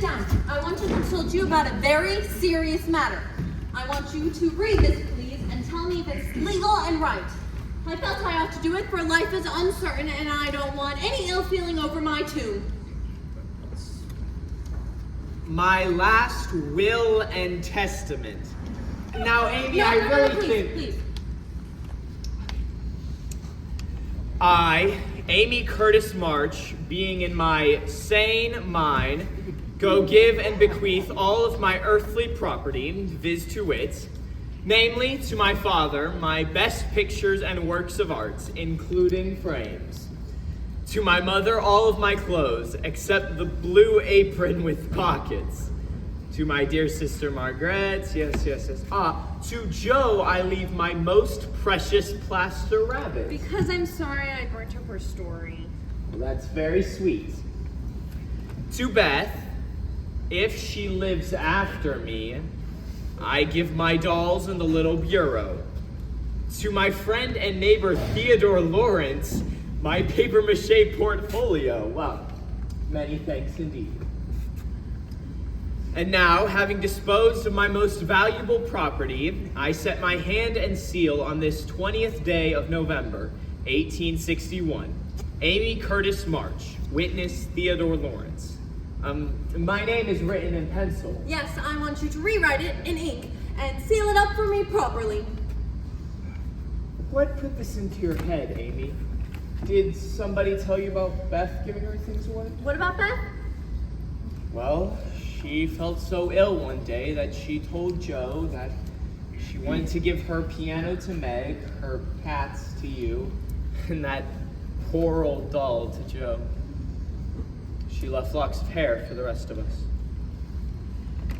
down. I want to consult you about a very serious matter. I want you to read this, please, and tell me if it's legal and right. I felt I ought to do it, for life is uncertain, and I don't want any ill feeling over my tomb. My last will and testament. Now, Amy, Please. I, Amy Curtis March, being in my sane mind, go give and bequeath all of my earthly property, viz. To wit, namely to my father, my best pictures and works of art, including frames. To my mother, all of my clothes, except the blue apron with pockets. To my dear sister Margaret, yes. To Joe, I leave my most precious plaster rabbit. Because I'm sorry I burnt up her story. Well, that's very sweet. To Beth, if she lives after me, I give my dolls in the little bureau. To my friend and neighbor Theodore Lawrence, my papier-mâché portfolio. Wow, many thanks indeed. And now, having disposed of my most valuable property, I set my hand and seal on this 20th day of November, 1861. Amy Curtis March, witness Theodore Lawrence. My name is written in pencil. Yes, I want you to rewrite it in ink and seal it up for me properly. What put this into your head, Amy? Did somebody tell you about Beth giving her things away? What about Beth? Well, she felt so ill one day that she told Joe that she wanted to give her piano to Meg, her cats to you, and that poor old doll to Joe. She left locks of hair for the rest of us.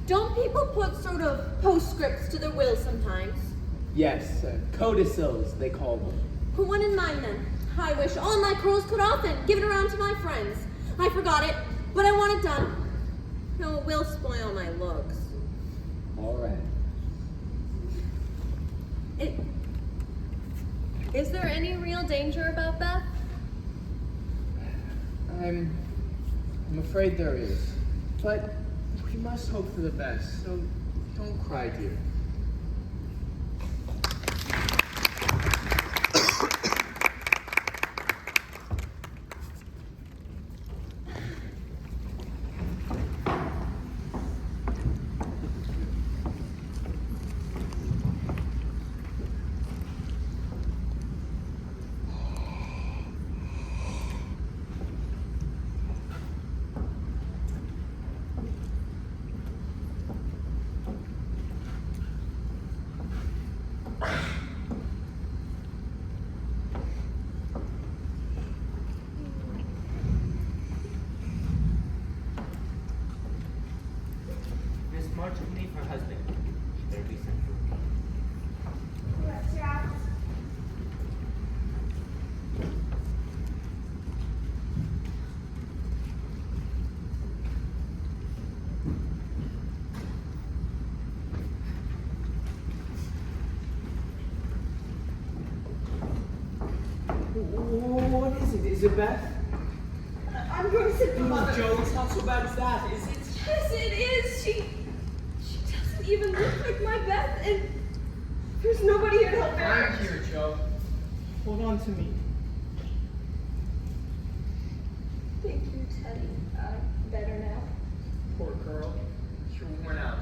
Don't people put sort of postscripts to their will sometimes? Yes, codicils, they call them. Put one in mine then. I wish all my curls cut off and give it around to my friends. I forgot it, but I want it done. No, it will spoil my looks. All right. Is there any real danger about Beth? I'm afraid there is. But we must hope for the best, so don't cry, dear. March will leave her husband. She better be sent for. Yes, yeah. What is it? Is it Beth? I'm going to sit the mother. Joe, it's not so bad as that, is it? Yes, it is. She doesn't even look like my Beth, and there's nobody here to help her. I'm here, Joe. Hold on to me. Thank you, Teddy. I'm better now. Poor girl. You're worn out.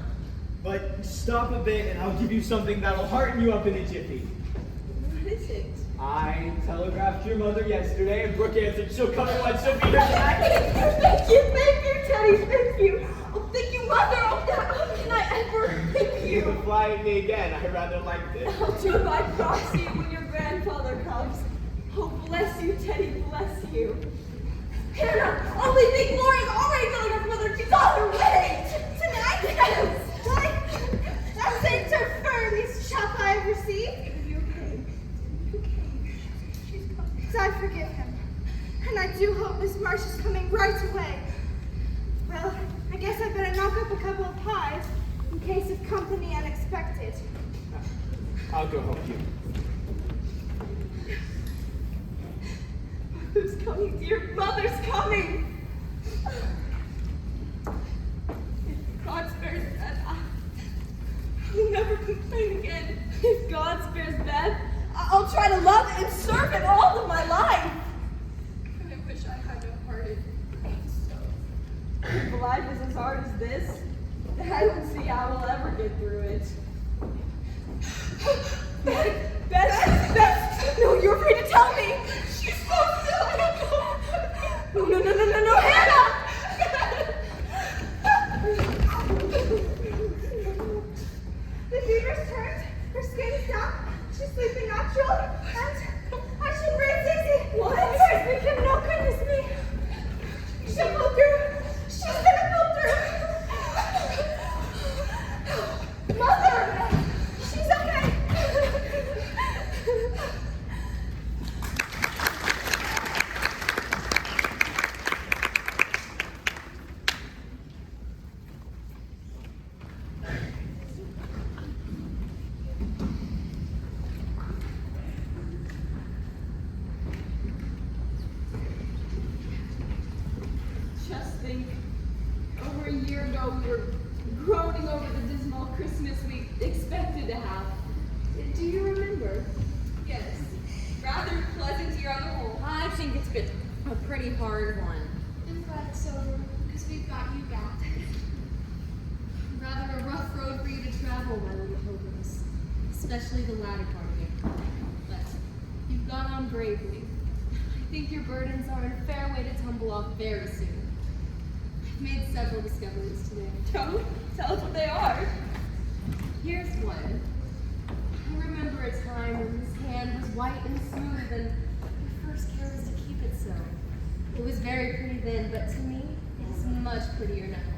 But stop a bit and I'll give you something that'll hearten you up in a jiffy. What is it? I telegraphed your mother yesterday and Brooke answered she'll come at once. She'll be here tonight. Thank you, Teddy. Thank you. Oh, thank you, Mother. Oh, how can I ever thank You you? can fly at me again. I rather like this. I'll do it by proxy when your grandfather comes. Oh, bless you, Teddy. Bless you. Hannah, only think Laura's already telegraphed Mother. She's on her way. Tonight? Yes. That saints are firm. These shop I have received. You came. She's coming. So I forgive him. And I do hope Miss Marsh is coming right away. Well, I guess I better knock up a couple of pies in case of company unexpected. I'll go help you. Mother's coming, dear. Mother's coming. never complain again. If God spares Beth, I'll try to love and serve it all of my life. I wish I had no heart. If life is as hard as this, I don't see how we'll ever get through it. Beth, no, you're free to tell me. She's so silly. No, Hannah! The fever's turned, her skin is down, she's sleeping natural, and I should breathe easy. What? Christ, we can, no, goodness me. She'll pull through. She's gonna pull through. Mother! She's okay. Just think, over a year ago we were groaning over the dismal Christmas we expected to have. Do you remember? Yes. Rather pleasant year on the whole. I think it's been a pretty hard one. I'm glad it's over, because we've got you back. Rather a rough road for you to travel, my little pilgrims, especially the latter part of it. But you've gone on bravely. I think your burdens are in a fair way to tumble off very soon. I've made several discoveries today. Tell us what they are. Here's one. I remember a time when this hand was white and smooth, and your first care was to keep it so. It was very pretty then, but to me, it is much prettier now.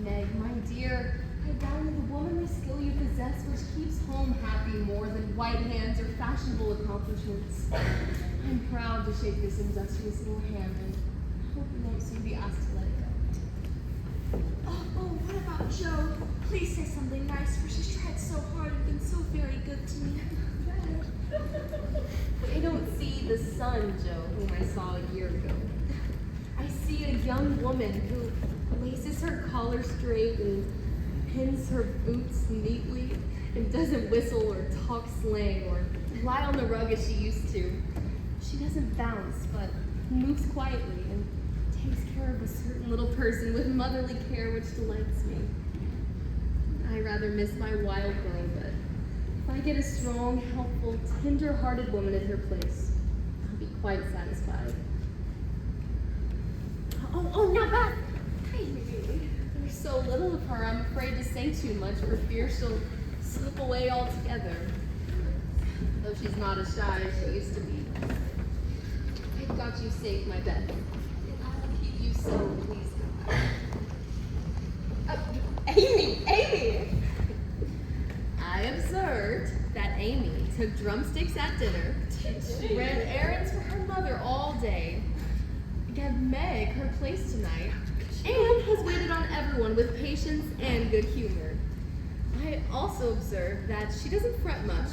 Meg, my dear, I value the womanly skill you possess, which keeps home happy more than white hands or fashionable accomplishments. I'm proud to shake this industrious little hand, and hope you won't soon be asked to let it go. Oh, what about Joe? Please say something nice, for she's tried so hard and been so very good to me. I don't see the son, Joe, whom I saw a year ago. I see a young woman who laces her collar straight and pins her boots neatly and doesn't whistle or talk slang or lie on the rug as she used to. She doesn't bounce, but moves quietly and takes care of a certain little person with motherly care which delights me. I rather miss my wild girl, but if I get a strong, helpful, tender-hearted woman in her place, I'll be quite satisfied. Oh, now Beth! There's so little of her, I'm afraid to say too much for fear she'll slip away altogether. Though she's not as shy as she used to be. I've got you safe, my Beth. And I'll keep you so pleased. Amy! I observed that Amy took drumsticks at dinner, ran errands for her mother all day, gave Meg her place tonight, and has waited on everyone with patience and good humor. I also observed that she doesn't fret much,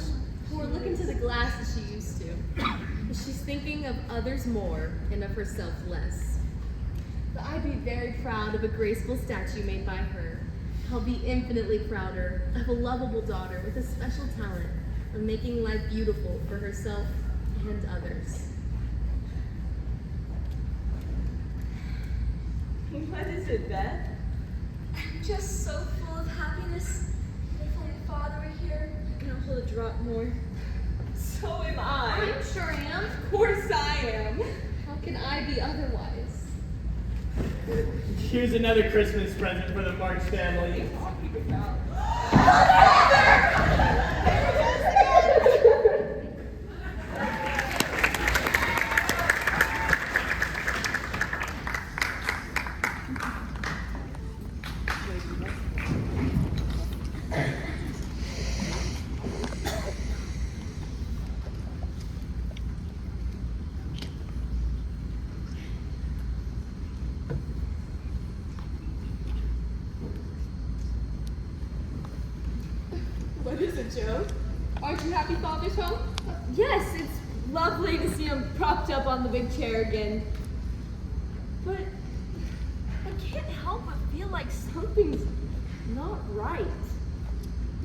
or look into the glass as she used to. She's thinking of others more and of herself less. But I'd be very proud of a graceful statue made by her. I'll be infinitely prouder of a lovable daughter with a special talent of making life beautiful for herself and others. What is it, Beth? I'm just so full of happiness. If only Father were here, I can hold a drop more. So am I. I sure am. Of course I am. How can I be otherwise? Here's another Christmas present for the March family. What is it, Joe? Aren't you happy Father's home? Yes, it's lovely to see him propped up on the big chair again. But I can't help but feel like something's not right.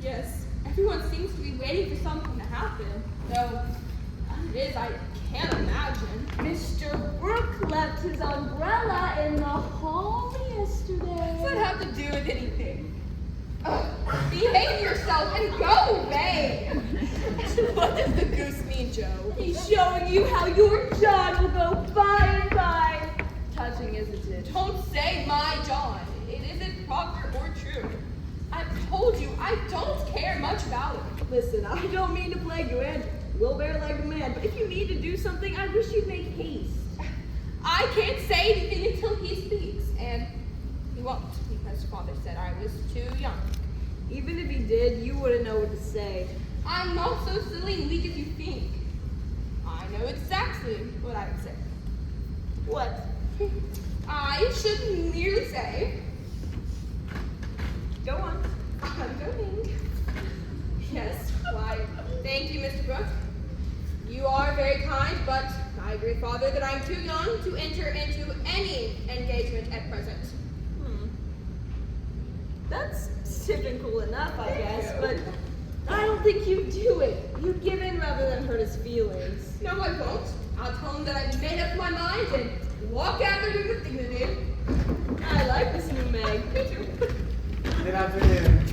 Yes, everyone seems to be waiting for something to happen. Though, what it is, I can't imagine. Mr. Brooke left his umbrella in the hall yesterday. What's that have to do with anything? Behave yourself and go away! What does the goose mean, Joe? He's showing you how your John will go by and by. Touching, isn't it? Don't say my John. It isn't proper or true. I've told you, I don't care much about it. Listen, I don't mean to plague you, Andrew. We'll bear like a man, but if you need to do something, I wish you'd make haste. I can't say anything until he speaks, and he won't, because Father said I was too young. Even if he did, you wouldn't know what to say. I'm not so silly and weak as you think. I know exactly what I would say. What? I should merely say, Go on. I'm going. Yes, why, thank you, Mr. Brooks. You are very kind, but I agree, Father, that I'm too young to enter into any engagement at present. That's typical enough, I guess, but I don't think you'd do it. You'd give in rather than hurt his feelings. No, I won't. I'll tell him that I've made up my mind and walk after him with dignity. I like this new Meg. Me too. Good afternoon.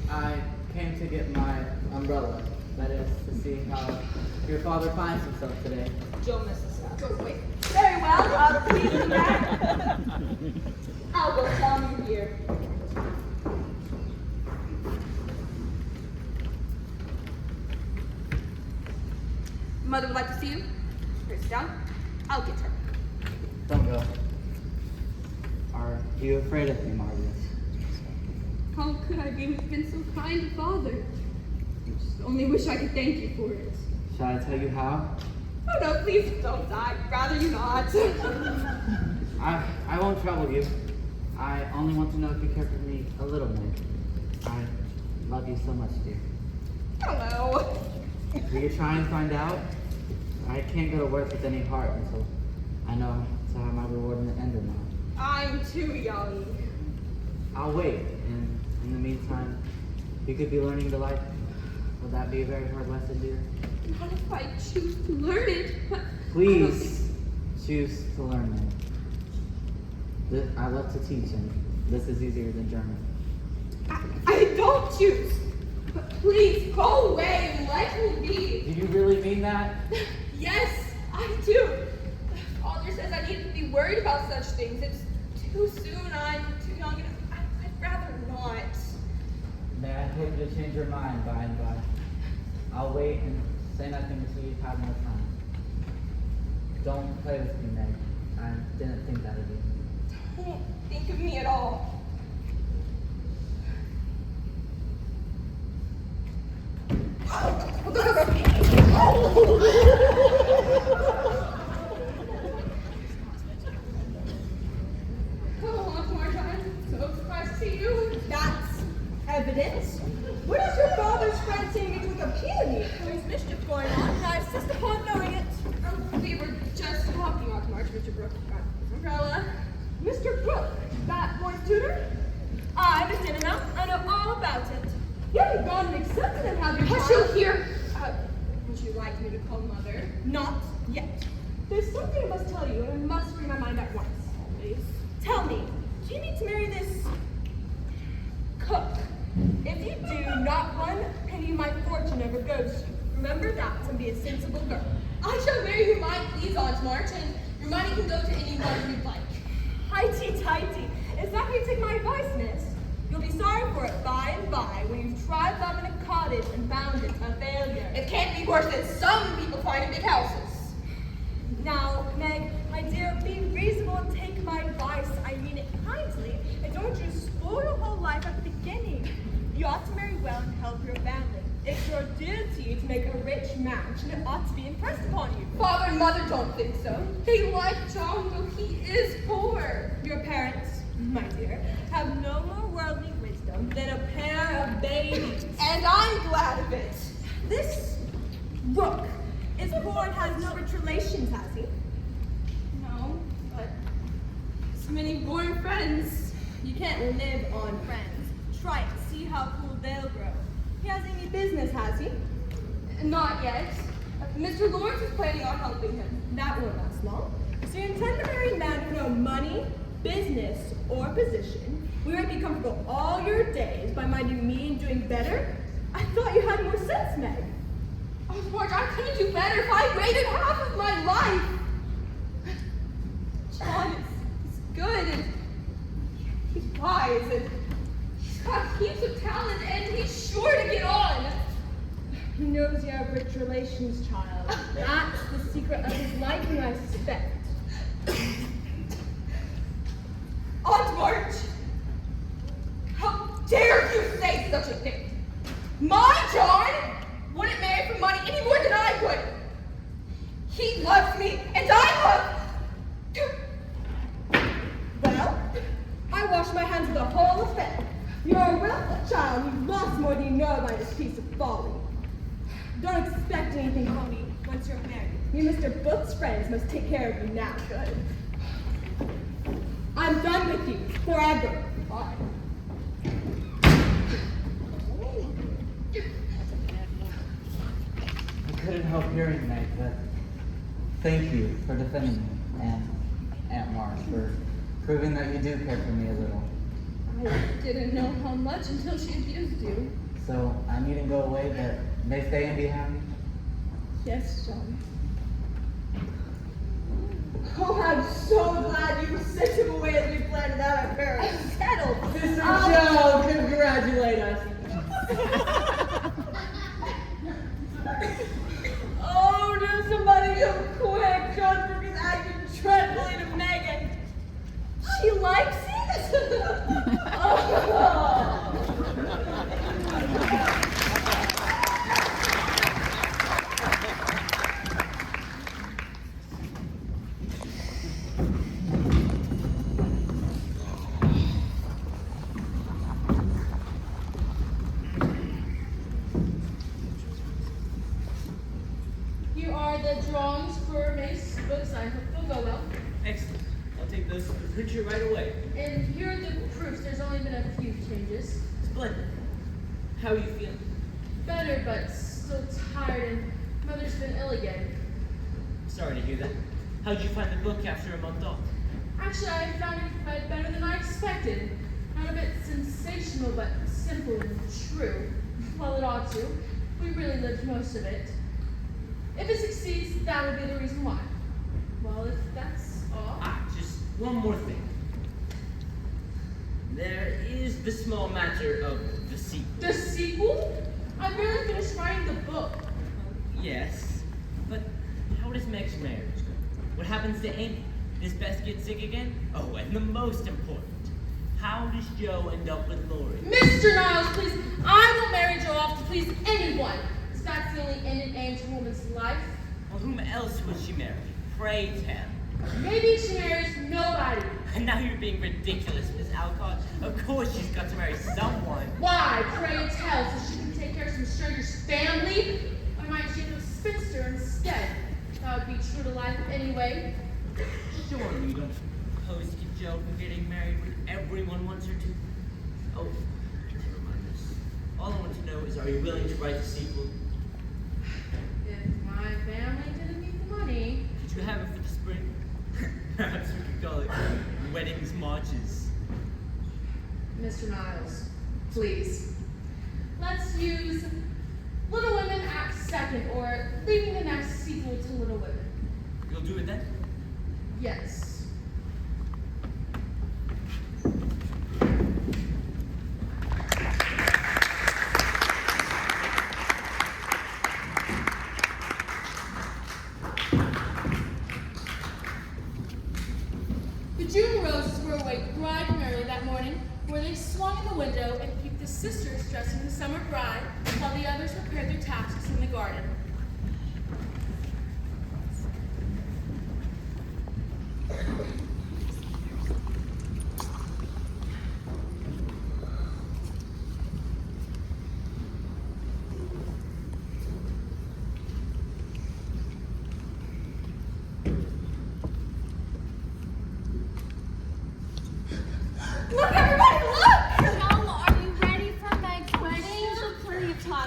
I came to get my umbrella. That is to see how your father finds himself today. Don't miss this out. Go away. Very well, please come back. I'll go tell him you're here. Mother would like to see you. Sit down. I'll get her. Don't go. Are you afraid of me, Margaret? How could I be been so kind to Father? I only wish I could thank you for it. Shall I tell you how? Oh no, please don't. I'd rather you not. I won't trouble you. I only want to know if you care for me a little more. I love you so much, dear. Hello. Will you try and find out? I can't go to work with any heart until I know to have my reward in the end or not. I'm too young. I'll wait, and in the meantime, you could be learning to like. Would that be a very hard lesson, dear? Not if I choose to learn it, but Please choose to learn it. I love to teach, and this is easier than German. I don't choose. But please go away and let me be. Do you really mean that? Yes, I do. Father says I need to be worried about such things. It's too soon. I'm too young. And I'd rather not. May I hope you'll change your mind by and by. I'll wait and say nothing until you've had more time. Don't play with me, Meg. I didn't think that of you. Don't think of me at all. Oh, Aunt Martine, so surprised to see you. That's evidence. What is your father's friend saying it with a peony? There's mischief going on, and I insist upon knowing it. We were just talking, Aunt March, Mr. Brooke got his umbrella. Mr. Brooke, that boy's tutor? I'm a dinner now. I know all about it. You haven't gone and accepted him, have you? Hush you here. Would you like me to call Mother? Not yet. There's something I must tell you, and I must free my mind at once. Please. Tell me, do you need to marry this cook? If you do, not one penny of my fortune ever goes to you. Remember that and be a sensible girl. I shall marry whom I please, Aunt March, and your money can go to anyone you'd like. Highty-tighty. Is that how you take my advice, miss? You'll be sorry for it by and by when you've tried love in a cottage and found it a failure. It can't be worse than some people find in big houses. Now, Meg, my dear, be reasonable and take my advice. I mean it kindly. And don't you spoil your whole life at the beginning. You ought to marry well and help your family. It's your duty to make a rich match, and it ought to be impressed upon you. Father and Mother don't think so. They like John, though he is poor. Your parents, my dear, have no more worldly wisdom than a pair of babies. And I'm glad of it. This Rook is poor and has no rich relations, has he? No, but so many boring friends. You can't live on friends. Try it. See how cool they'll grow. He has any business, has he? Not yet. Mr. Lawrence is planning on helping him. That won't last long. So you intend to marry a man with no money, business, or position, who might be comfortable all your days by minding me and doing better? I thought you had more sense, Meg. Oh, Marge, I couldn't do better if I waited half of my life. John is good and he's wise and he's got heaps of talent and he's sure to get on. He knows you have rich relations, child. That's the secret of his liking, I suspect. Aunt March, how dare you say such a thing? My John wouldn't marry for money any more than I would. He loves me and I love. Well, I wash my hands of the whole affair. You're a willful child. You've lost more than you know by this piece of folly. Don't expect anything from me once you're married. You Mr. Book's friends must take care of you now. Good. I'm done with you forever. Bye. I couldn't help hearing Meg, but thank you for defending me and Aunt Marge for proving that you do care for me a little. I didn't know how much until she abused you. So I needn't go away, but may stay and be happy. Yes, John. Oh, I'm so glad you sent him away as we planned that affair. It's settled. Mr. Joe, congratulate us. Oh, do somebody come quick. John Brooke is acting dreadfully to Megan. She likes it? Oh. Here are the drawings for May's books. I hope they'll go well. Excellent. I'll take those to the printer right away. And here are the proofs. There's only been a few changes. Splendid. How are you feeling? Better, but still tired, and Mother's been ill again. Sorry to hear that. How'd you find the book after a month off? Actually, I found it read better than I expected. Not a bit sensational, but simple and true. Well, it ought to. We really lived most of it. If it succeeds, that'll be the reason why. Well, if that's all. Just one more thing. There is the small matter of the sequel. The sequel? I barely finished writing the book. Yes, but how does Meg's marriage go? What happens to Amy? Does Beth get sick again? Oh, and the most important, how does Joe end up with Lori? Mr. Niles, please, I won't marry Joe off to please anyone. If that's the only end and aim to a woman's life. Well, whom else would she marry? Pray tell. Maybe she marries nobody. And now you're being ridiculous, Miss Alcott. Of course she's got to marry someone. Why, pray tell, so she can take care of some stranger's family? Or might she have a spinster instead? That would be true to life anyway. Surely you don't propose to keep Joe from getting married when everyone wants her to. Oh, never mind this. All I want to know is, are you willing to write a sequel? If my family didn't need the money. Could you have it for the spring? Perhaps we could call it Weddings Marches. Mr. Niles, please. Let's use Little Women Act 2nd, or leaving the next sequel to Little Women. You'll do it then? Yes. The June roses were awake bright and early that morning, where they swung in the window and peeped the sisters dressing the summer bride, while the others prepared their tasks in the garden. Look, everybody, look! Joe, are you ready for Meg's wedding? There's plenty of time.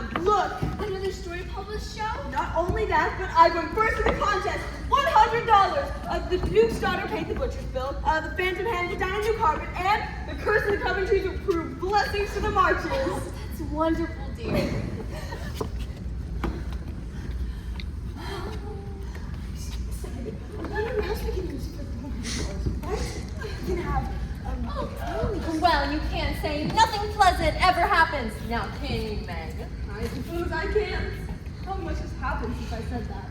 going to publish show? Not only that, but I won first in the contest. $100. The Duke's daughter paid the butcher's bill. The Phantom handed down a new carpet, and the curse of the Coventries approved blessings to the marches. That's wonderful, dear. Well, you can't say nothing pleasant ever happens. Now, can you, Meg? I suppose I can. How much has happened since I said that?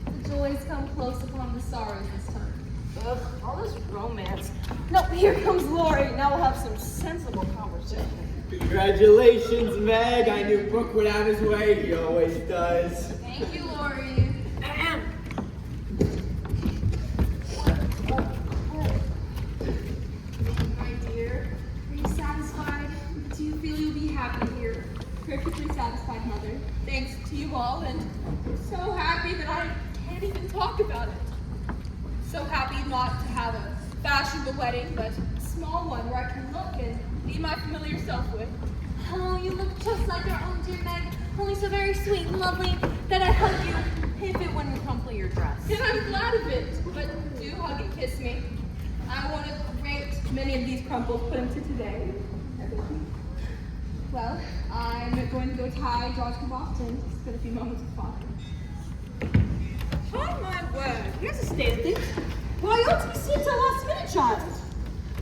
The joys come close upon the sorrows this time. Ugh, all this romance. No, here comes Lori. Now we'll have some sensible conversation. Congratulations, Meg. I knew Brooke would have his way. He always does. Thank you, Lori. My dear, are you satisfied? Do you feel you'll be happy here? Perfectly satisfied, Mother. Thanks to you all, and so happy that I can't even talk about it. So happy not to have a fashionable wedding, but a small one where I can look and be my familiar self with. Oh, you look just like our own dear Meg, only so very sweet and lovely that I'd hug you if it wouldn't crumple your dress. And I'm glad of it, but do hug and kiss me. I want to rate many of these crumples, put them to today. Well, I'm going to go tie George to Boston. Spend a few moments with Father. On my word, here's a state of things. Why ought to be seen to last minute, child?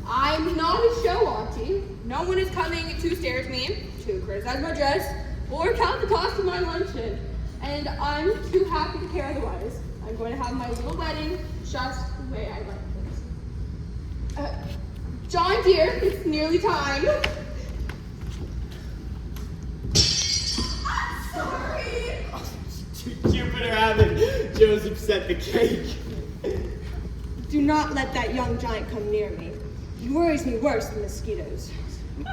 I'm not a show auntie. No one is coming to stare at me, to criticize my dress, or count the cost of my luncheon. And I'm too happy to care otherwise. I'm going to have my little wedding just the way I like it. John dear, it's nearly time. Sorry. Jupiter Abbott, Joseph set the cake. Do not let that young giant come near me. He worries me worse than mosquitoes.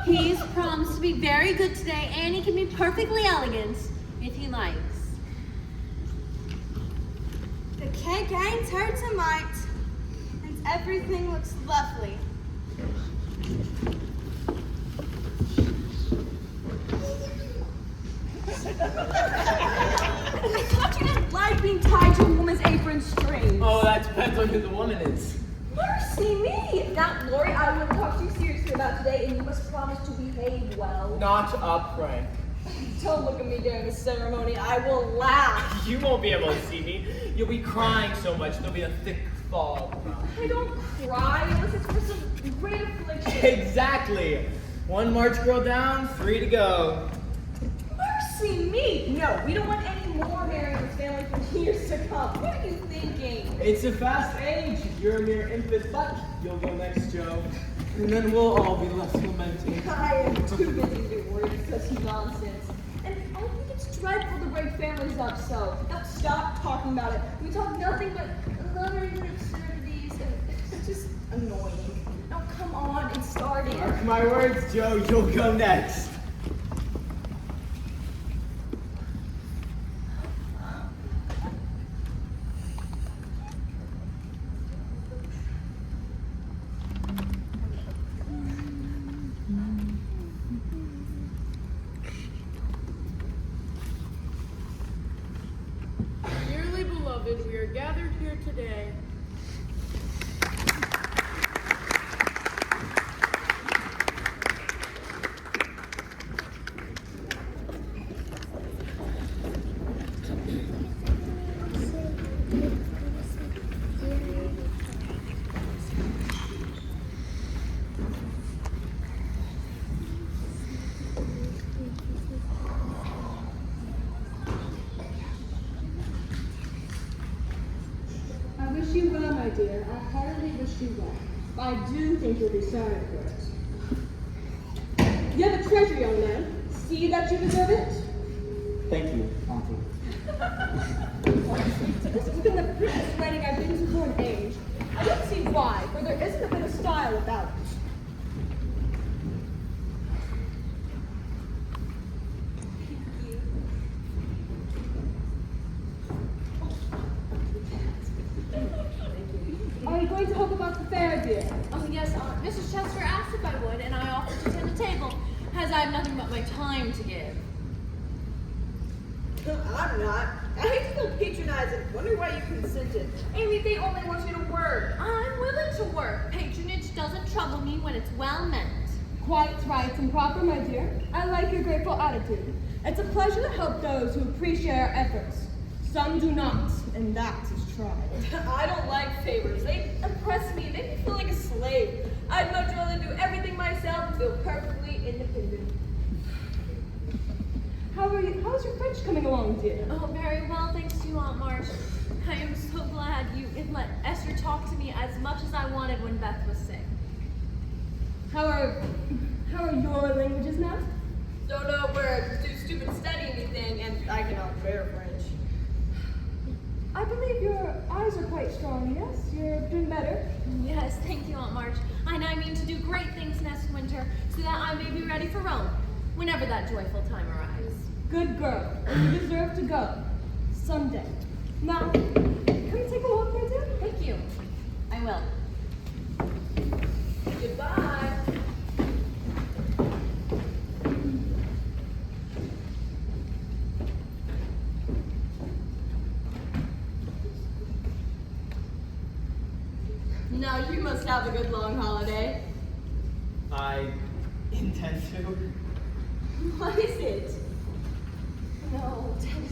He's promised to be very good today, and he can be perfectly elegant if he likes. The cake ain't hurt a mite, and everything looks lovely. I thought you didn't like being tied to a woman's apron strings. Oh, that depends on who the woman is. Mercy me! Now, Lori, I will talk to you seriously about today, and you must promise to behave well. Not a prank. Don't look at me during the ceremony. I will laugh. You won't be able to see me. You'll be crying so much, there'll be a thick fog. I don't cry unless it's for some great affliction. Exactly. One March girl down, 3 to go. Mercy me! No, we don't want any more marrying this family for years to come. What are you thinking? It's a fast age. You're a mere infant, but you'll go next, Joe. And then we'll all be left lamenting. I am too busy to be worried about such nonsense. And I think it's dreadful to break families up so. Now stop talking about it. We talk nothing but lovers and absurdities, and it's just annoying. Now come on, it's starting. Mark my words, Joe, you'll go next. Dearly beloved, we are gathered here today. I wish you well, my dear. I heartily wish you well. I do think you'll be sorry for it. You have a treasure, young man. See that you deserve it? Thank you, Auntie. This has been the prettiest wedding I've been to for an age. I don't see why, for there isn't a bit of style about it. Are you going to talk about the fair, dear? Oh, yes, Mrs. Chester asked if I would, and I offered to attend the table, as I have nothing but my time to give. I'm not. I hate to feel patronizing. Wonder why you consented. Amy, they only want you to work. I'm willing to work. Patronage doesn't trouble me when it's well meant. Quite right and proper, my dear. I like your grateful attitude. It's a pleasure to help those who appreciate our efforts. Some do not, and that is tried. I don't like favors. They oppress me. They make me feel like a slave. I'd much rather do everything myself and feel perfectly independent. How's your French coming along, dear? Oh, very well, thanks to you, Aunt Marsh. I am so glad you let Esther talk to me as much as I wanted when Beth was sick. How are your languages now? Don't know where too stupid to study anything, and I cannot bear French. I believe your eyes are quite strong, yes? You're doing better? Yes, thank you, Aunt March. And I mean to do great things next winter so that I may be ready for Rome whenever that joyful time arrives. Good girl, and you deserve to go. Someday. Now, come take a walk, my dear? Thank you. I will. Goodbye. Now you must have a good long holiday. I intend to. What is it? No, tell me.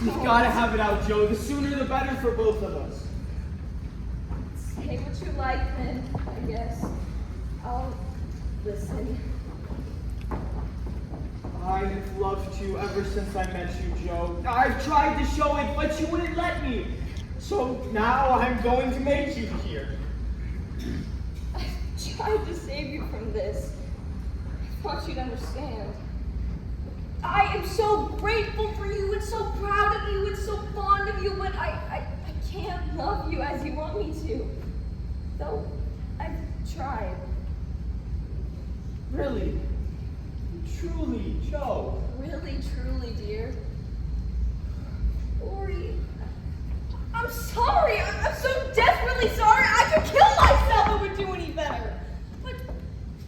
You've got to have it out, Joe. The sooner the better for both of us. Say what you like then, I guess. I'll listen. I've loved you ever since I met you, Joe. I've tried to show it, but you wouldn't let me. So now I'm going to make you here. I tried to save you from this. I thought you'd understand. I am so grateful for you and so proud of you and so fond of you, but I can't love you as you want me to. Though I've tried. Really? Truly, Joe? Really, truly, dear. Ori, I'm sorry. I'm so desperately sorry. I could kill myself if it would do any better. But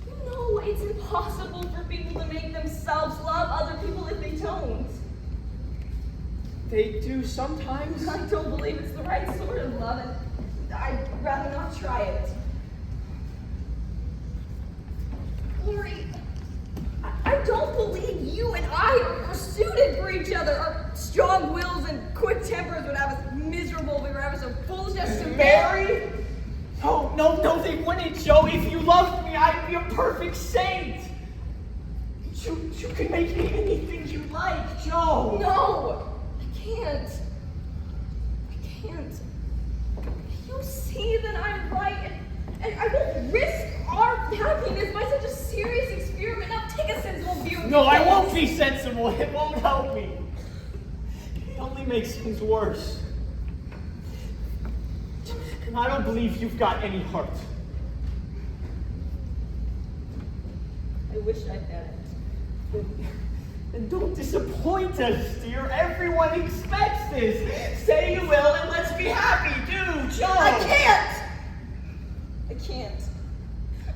you know it's impossible for people to make themselves love other people if they don't. They do sometimes. I don't believe it's the right sort of love, and I'd rather not try it. Ori, I don't believe you and I are suited for each other. Our strong wills and quick tempers would have us miserable if we were ever so foolish as to marry? No, they wouldn't, Joe. If you loved me, I'd be a perfect saint. You can make me anything you like, Joe. No, I can't. I can't. You see that I'm right, and I won't risk our happiness by such a serious experiment. Now take a sensible view of No, I things. won't be sensible. It won't help me. It only makes things worse. And I don't believe you've got any heart. I wish I had. Then don't disappoint us, dear. Everyone expects this. Say you will and let's be happy. Do, Joe. I can't! I can't.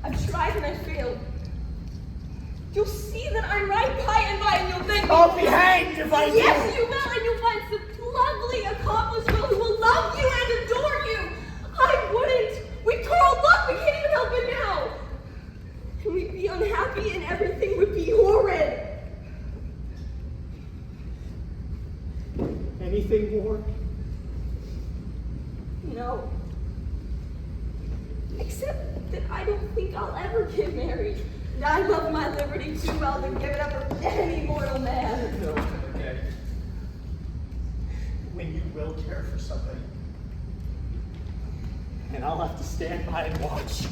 I've tried and I failed. You'll see that I'm right by and you'll thank me. I'll be hanged if I do. Yes, you will, and you'll find some lovely, accomplished girl who will love you and adore you. I wouldn't. We curled up. We can't even help it now. And we'd be unhappy and everything would be horrid. Anything more? No. Except that I don't think I'll ever get married. And I love my liberty too well to give it up for any mortal man. No, okay. When you will care for somebody. And I'll have to stand by and watch.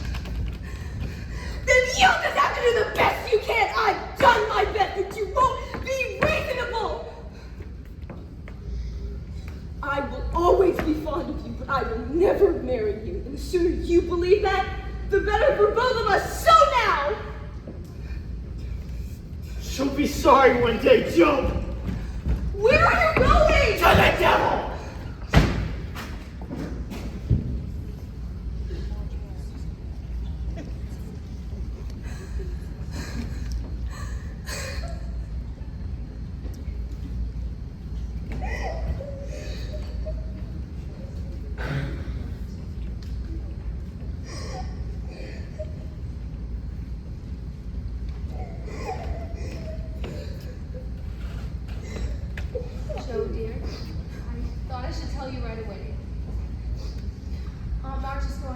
Then you just have to do the best you can. I've done my best, but you won't be reasonable. I will always be fond of you, but I will never marry you. And the sooner you believe that, the better for both of us. So now! She'll be sorry one day, Joe. Where are you going? To the devil!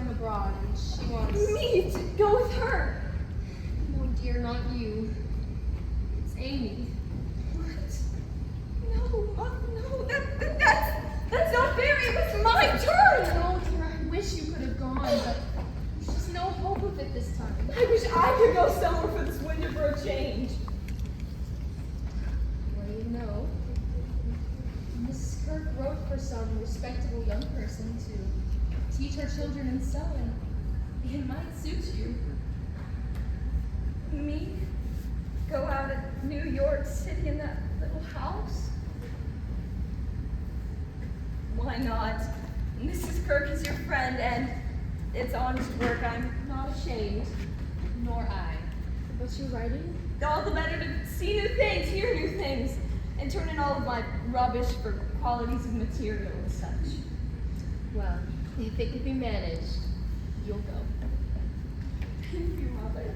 going abroad, and she wants Me to go with her. No, dear, not you. It's Amy. What? No, that's not fair. It was my turn. No, dear, I wish you could have gone, but there's just no hope of it this time. I wish I could go somewhere for this winter for a change. Well, you know, Mrs. Kirk wrote for some respectable young person to teach her children and sew, and it might suit you. Me? Go out at New York City in that little house? Why not? Mrs. Kirk is your friend, and it's honest work. I'm not ashamed. Nor I. But you're writing? All the better to see new things, hear new things, and turn in all of my rubbish for qualities of material and such. Well, if it can be managed, you'll go. Thank you, Mother.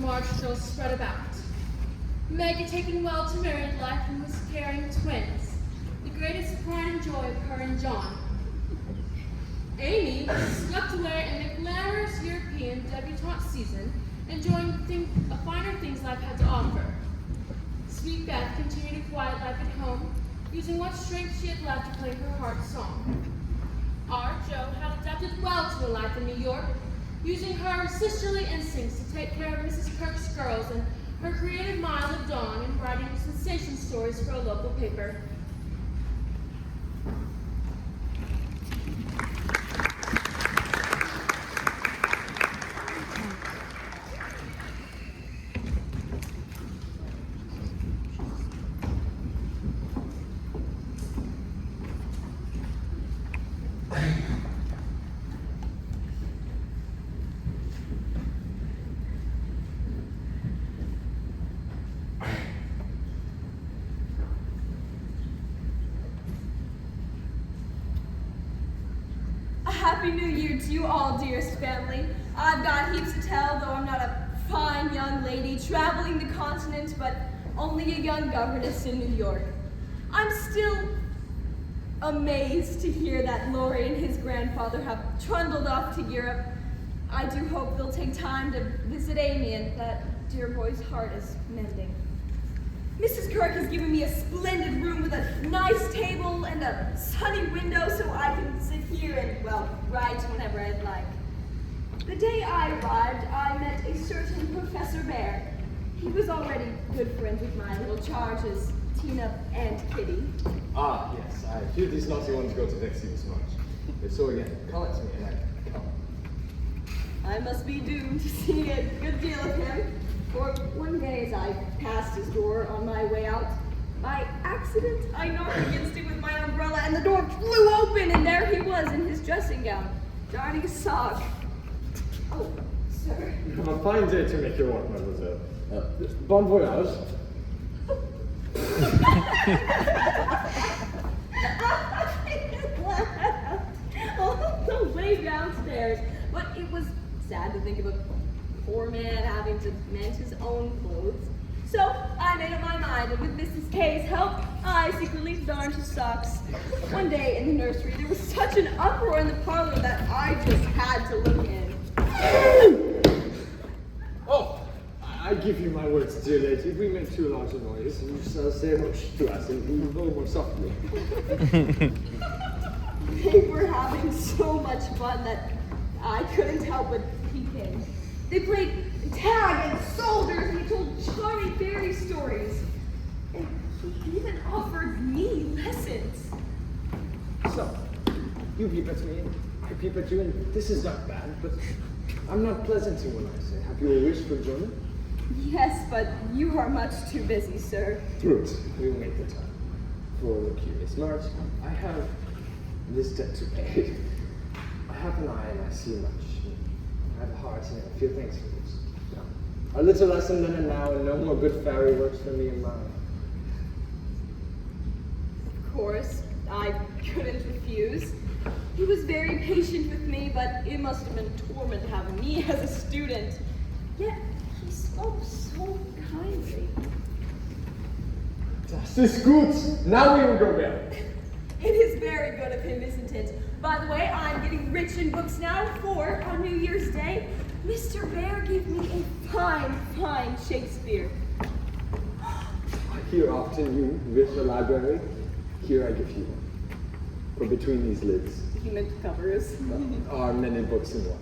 Marshall spread about. Meg had taken well to married life and was carrying twins, the greatest pride and joy of her and John. Amy was swept away in the glamorous European debutante season, enjoying the finer things life had to offer. Sweet Beth continued a quiet life at home, using what strength she had left to play her heart song. Our Joe had adapted well to a life in New York, using her sisterly instincts to take care of Mrs. Kirk's girls and her creative mind lived on in writing sensation stories for a local paper. Happy New Year to you all, dearest family. I've got heaps to tell, though I'm not a fine young lady traveling the continent, but only a young governess in New York. I'm still amazed to hear that Laurie and his grandfather have trundled off to Europe. I do hope they'll take time to visit Amy, and that dear boy's heart is mending. Mrs. Kirk has given me a splendid room with a nice table and a sunny window so I can sit here and, well, write whenever I'd like. The day I arrived, I met a certain Professor Bear. He was already good friends with my little charges, Tina and Kitty. Ah, yes, I hear these naughty ones go to vex you this much. If so again, call it to me and I come. I must be doomed to see a good deal of him. For one day as I passed his door on my way out, by accident I knocked against it with my umbrella and the door flew open and there he was in his dressing gown, darning a sock. Oh, sir. A fine day to make your walk, mademoiselle. Bon voyage. All the way downstairs, but it was sad to think of a poor man having to mend his own clothes. So I made up my mind, and with Mrs. K's help, I secretly darned his socks. One day in the nursery, there was such an uproar in the parlor that I just had to look in. Oh, I give you my words, dear lady. If we make too large a noise, you shall say much to us and a little more softly. They were having so much fun that I couldn't help but peek in. They played tag and soldiers, and he told charming fairy stories. And he even offered me lessons. So, you peep at me, and I peep at you, and this is not bad, but I'm not pleasant to when I say, have you a wish for enjoyment? Yes, but you are much too busy, sir. Good, we will make the time. For the curious March, I have this debt to pay. I have an eye and I see much. I have a heart and I feel things for this. Now, a little lesson then and now, and no more good fairy works for me and mine. Of course, I couldn't refuse. He was very patient with me, but it must have been torment having me as a student. Yet, he spoke so kindly. Das ist gut. Now we will go there. It is very good of him, isn't it? By the way, I'm getting rich in books now for, on New Year's Day, Mr. Bear gave me a fine Shakespeare. Here often you wish the library. Here I give you one. For between these lids He meant covers. are many books in one.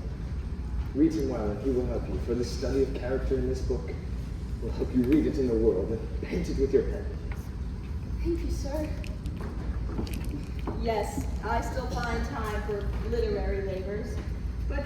Read him well and he will help you, for the study of character in this book will help you read it in the world and paint it with your pen. Thank you, sir. Yes, I still find time for literary labors, but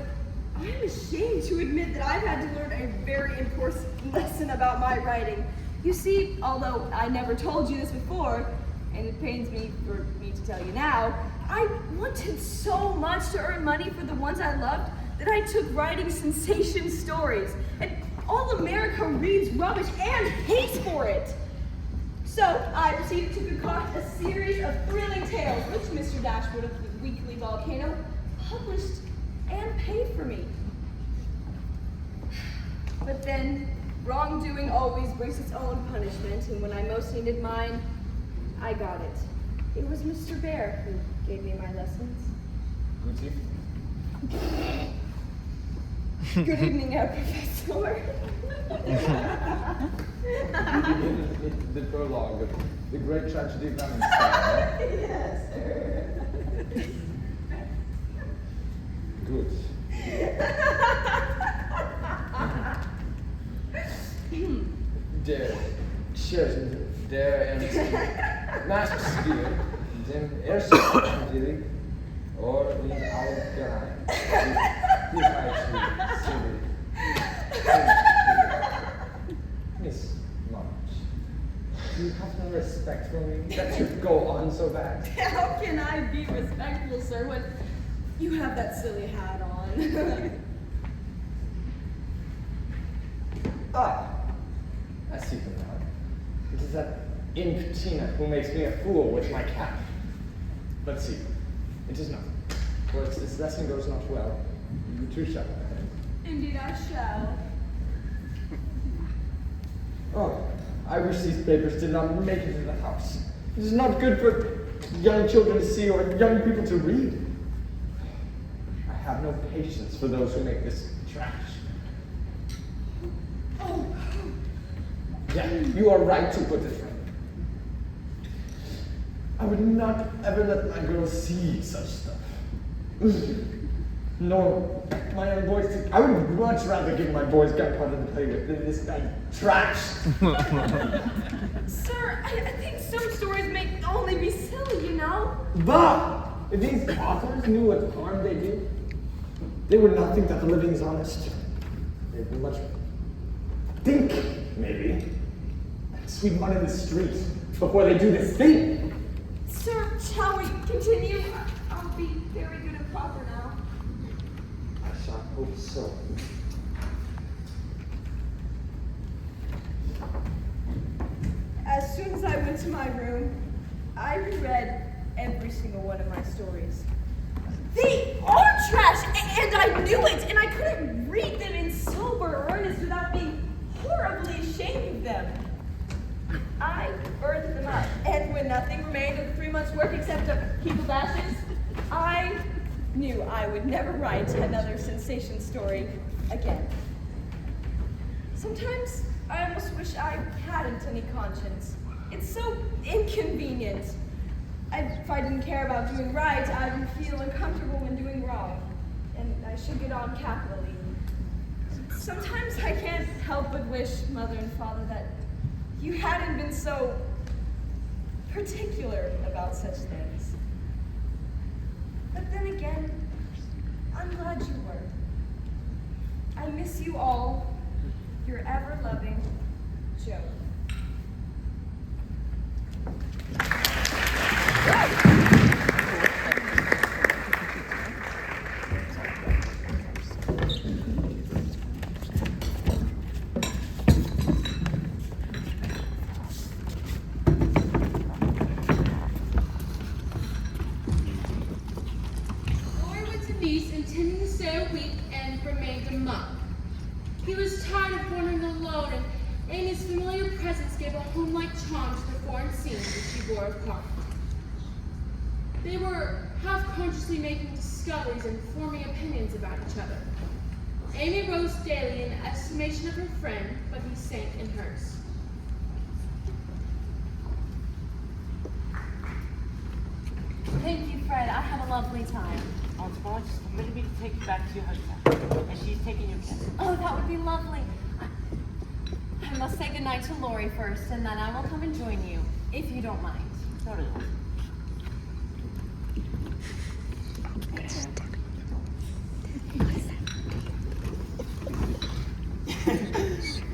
I'm ashamed to admit that I've had to learn a very important lesson about my writing. You see, although I never told you this before, and it pains me for me to tell you now, I wanted so much to earn money for the ones I loved that I took writing sensation stories, and all America reads rubbish and hates for it. So I proceeded to concoct a series of thrilling tales, which Mr. Dashwood of the Weekly Volcano published and paid for me. But then, wrongdoing always brings its own punishment, and when I most needed mine, I got it. It was Mr. Bear who gave me my lessons. Good evening. Good evening, Herr Professor. The prologue of the great tragedy of Valentine. Yes, sir. Good. Der Scherzen, der Ernst Spiel, dem ersten Angelik, or in allgemein. Die falsche Miss March, you have no respect for me that should go on so bad. How can I be respectful, sir, when you have that silly hat on? I see them now. It is that imp Tina who makes me a fool with my cap. Let's see. It is nothing. For if this lesson goes not well, you too shall. Indeed, I shall. Oh, I wish these papers did not make it to the house. It is not good for young children to see or young people to read. I have no patience for those who make this trash. Oh, Yeah, you are right to put it right. I would not ever let my girls see such stuff. No, my young boys, I would much rather give my boys gunpowder to play with than this trash. sir, I think some stories may only be silly, you know? Bah! If these authors knew what harm they do, they would not think that the living is honest. They would much think, maybe, sweep money in the street before they do this thing. Sir, shall we continue? I'll be very good and proper now. I shall hope so. As soon as I went to my room, I reread every single one of my stories. They are trash, and I knew it, and I couldn't read them in sober earnest without being horribly ashamed of them. I burned them up, and when nothing remained of the 3 months' work except a heap of ashes, I knew I would never write another sensation story again. Sometimes I almost wish I hadn't any conscience. It's so inconvenient. If I didn't care about doing right, I would feel uncomfortable when doing wrong, and I should get on capitally. Sometimes I can't help but wish, Mother and Father, that you hadn't been so particular about such things. But then again, I'm glad you were. I miss you all. Your ever-loving Joe. Lori went to Nice intending to stay a week and remained a month. He was tired of wandering alone, and Amy's familiar presence gave a home-like charm to the foreign scenes which she bore apart. They were half-consciously making discoveries and forming opinions about each other. Amy rose daily in estimation of her friend, but he sank in hers. Thank you, Fred. I had a lovely time. Oh, tomorrow just permitted me to take you back to your hotel. And she's taking your kiss. Oh, that would be lovely. I must say goodnight to Lori first, and then I will come and join you, if you don't mind. Totally.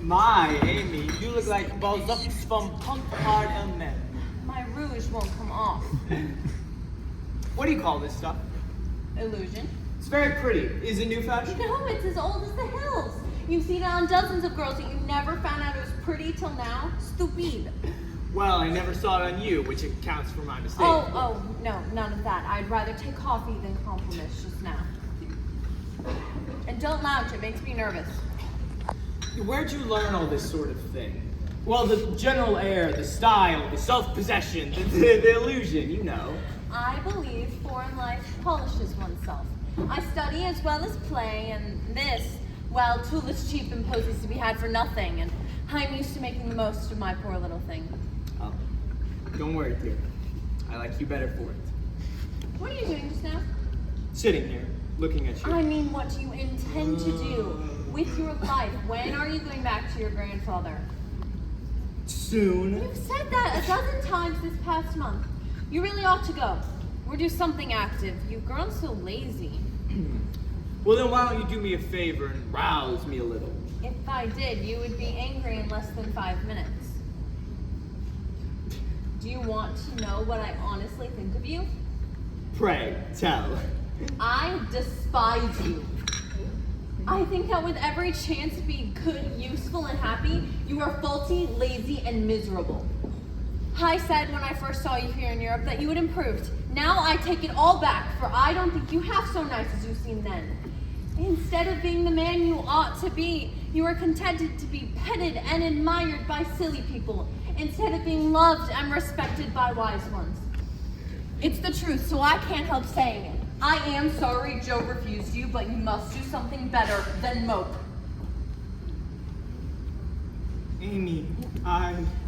My, Amy, you look like Balzac from Punk Hard and Men. My rouge won't come off. What do you call this stuff? Illusion. It's very pretty. Is it new fashion? No, it's as old as the hills. You've seen it on dozens of girls, and you never found out it was pretty till now? Stupid. Well, I never saw it on you, which accounts for my mistake. Oh, no, none of that. I'd rather take coffee than compliments just now. And don't lounge, it makes me nervous. Where'd you learn all this sort of thing? Well, the general air, the style, the self-possession, the illusion, you know. I believe foreign life polishes oneself. I study as well as play, and this, well, tool is cheap and poses to be had for nothing, and I'm used to making the most of my poor little thing. Oh, don't worry, dear. I like you better for it. What are you doing just now? Sitting here, looking at you. I mean, what do you intend to do with your life? When are you going back to your grandfather? Soon. You've said that a dozen times this past month. You really ought to go. Or do something active. You've grown so lazy. Well, then why don't you do me a favor and rouse me a little? If I did, you would be angry in less than 5 minutes. Do you want to know what I honestly think of you? Pray, tell. I despise you. I think that with every chance to be good, useful, and happy, you are faulty, lazy, and miserable. I said when I first saw you here in Europe that you had improved. Now I take it all back, for I don't think you half so nice as you seemed then. Instead of being the man you ought to be, you are contented to be petted and admired by silly people, instead of being loved and respected by wise ones. It's the truth, so I can't help saying it. I am sorry Joe refused you, but you must do something better than mope. Amy,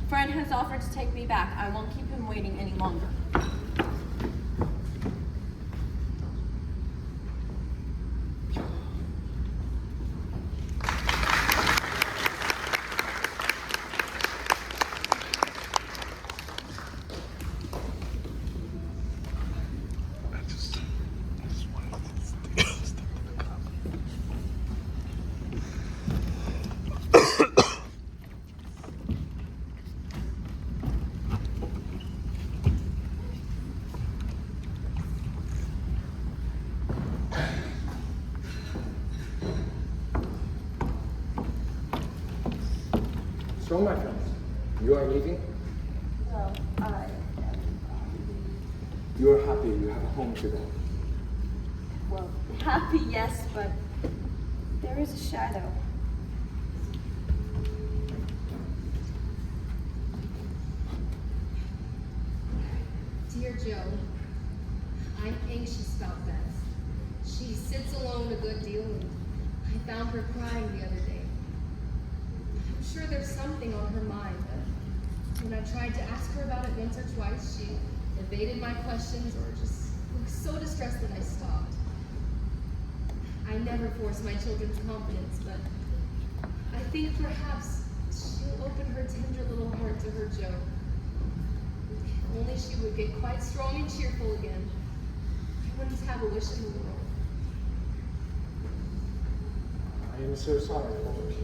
Fred has offered to take me back. I won't keep him waiting any longer. So, my friends, you are leaving? Well, You are happy you have a home to go. well, happy, yes, but there is a shadow. Dear Joe, I'm anxious about Beth. She sits alone a good deal, and I found her crying the other day. I'm sure there's something on her mind, but when I tried to ask her about it once or twice, she evaded my questions or just looked so distressed that I stopped. I never force my children's confidence, but think perhaps she'll open her tender little heart to her Joe. If only she would get quite strong and cheerful again. I wouldn't have a wish in the world. I am so sorry, George.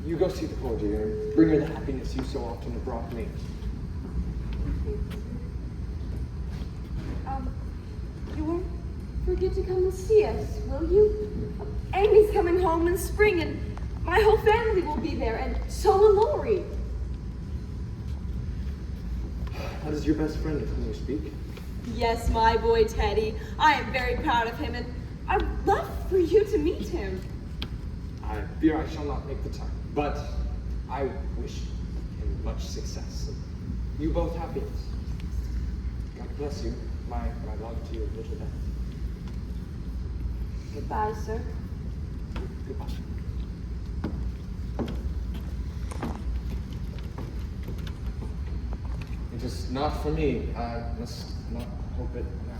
You go see the poor dear and bring her the happiness you so often have brought me. You won't forget to come and see us, will you? Amy's coming home in spring, and my whole family will be there, and so will Lori. That is your best friend of whom you speak? Yes, my boy Teddy. I am very proud of him, and I'd love for you to meet him. I fear I shall not make the time, but I wish him much success. You both happiness. God bless you. My love to your little Beth. Goodbye, sir. Goodbye. It is not for me. I must not hope it now.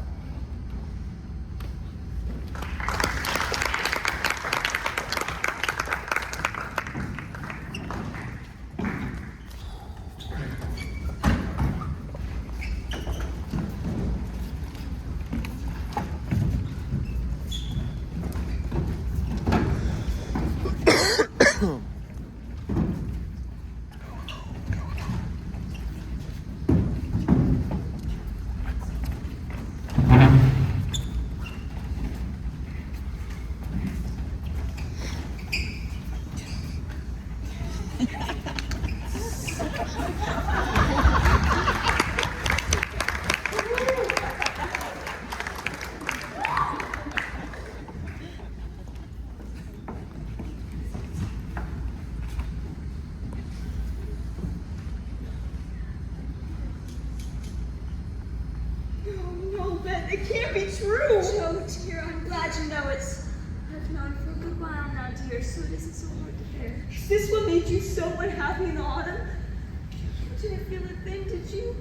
No, Beth, it can't be true. Joe, dear, I'm glad you know it. I've known for a good while now, dear, so it isn't so hard to bear. Is this what made you so unhappy in the autumn? You didn't feel a thing, did you?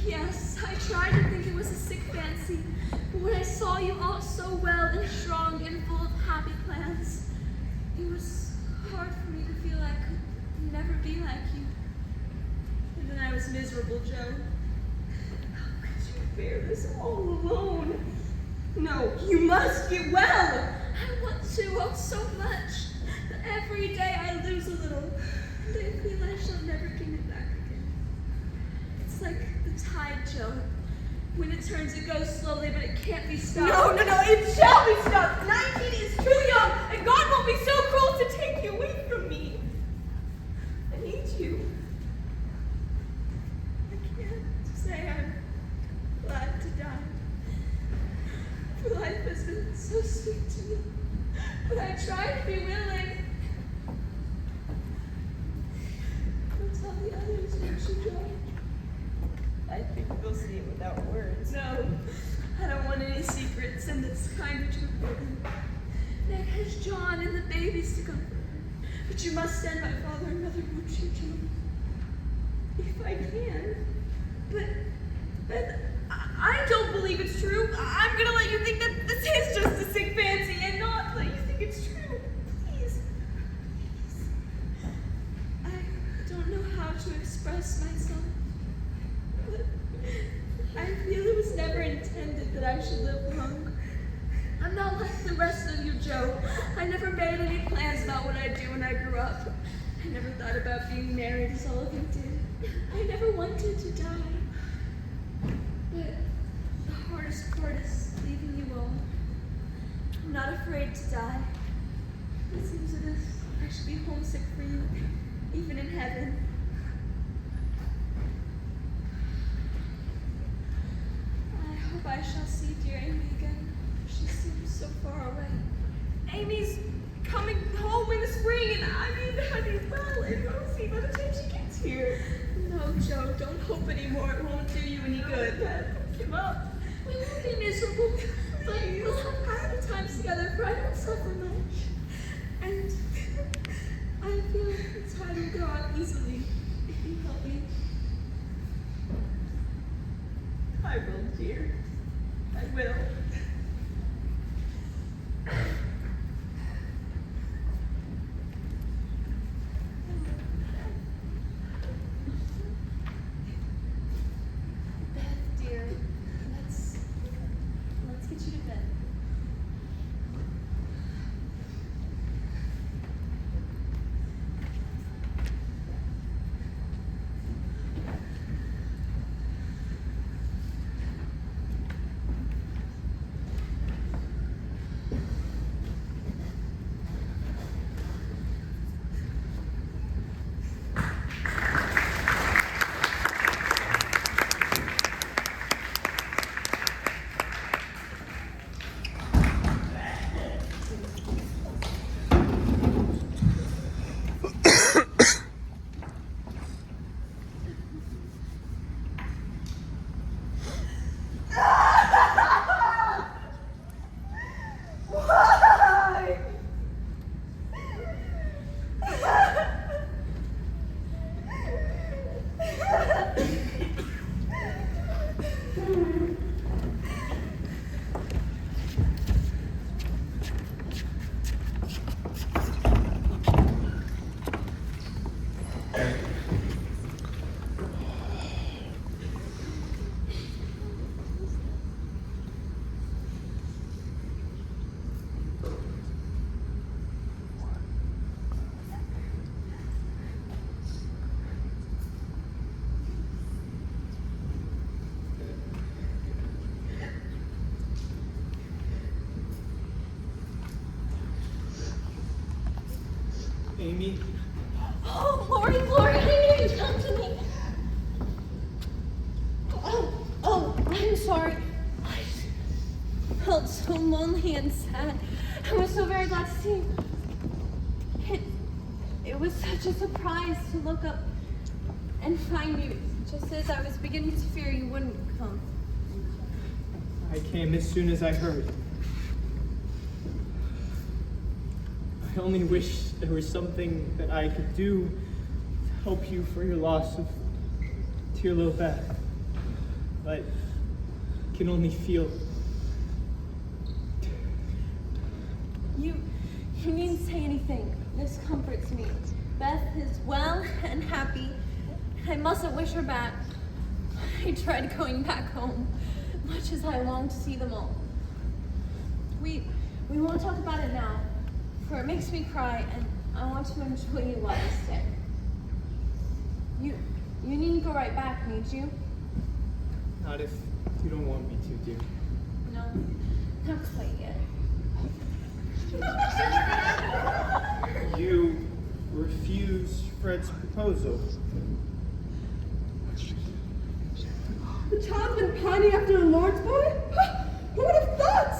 Yes, I tried to think it was a sick fancy, but when I saw you all so well and strong and full of happy plans, it was hard for me to feel I could never be like you. And then I was miserable, Joe. How could you bear this all alone? No, you must get well. I want to, oh, so much. But every day I lose a little, and I feel I shall never gain it back again. It's like the tide, Joe. When it turns, it goes slowly, but it can't be stopped. No, it shall be stopped. 19 is too young, and God won't be so cruel to take you away from me. I need you. I can't say I'm glad to die. For life has been so sweet to me. But I try to be willing. Don't tell the others, won't you, Joe? I think we'll see it without words. No, I don't want any secrets, and it's kind of too important. Meg has John and the babies to comfort her. But you must send my father and mother, won't you, John? If I can. But I don't believe it's true. I'm gonna let you think that this is just a sick fancy and not let you think it's true. Please. Please. I don't know how to express myself. But I feel it was never intended that I should live long. I'm not like the rest of you, Joe. I never made any plans about what I'd do when I grew up. I never thought about being married as all of you did. I never wanted to die. But the hardest part is leaving you all. I'm not afraid to die. It seems as if I should be homesick for you, even in heaven. I hope I shall see dear Amy again. She seems so far away. Amy's coming home in the spring, and I mean to be well and rosy by the time she gets here. No, Joe, don't hope anymore. It won't do you any good. Give up. We won't be miserable, but we'll have happy times together, for I don't suffer much. And I feel the tide will go out easily if you help me. I will, dear. I will. Amy? Oh, Lori, I knew you'd come to me. Oh, I'm sorry. I felt so lonely and sad. I was so very glad to see you. It was such a surprise to look up and find you, just as I was beginning to fear you wouldn't come. I came as soon as I heard. I only wish there was something that I could do to help you for your loss of dear little Beth. But I can only feel. You needn't say anything. This comforts me. Beth is well and happy. I mustn't wish her back. I tried going back home, much as I long to see them all. We won't talk about it now, for it makes me cry, and I want to enjoy you while I stay. You needn't go right back, need you? Not if you don't want me to, dear. No, not quite yet. You refuse Fred's proposal. The child's been pining after a Lord's boy? Who would have thought?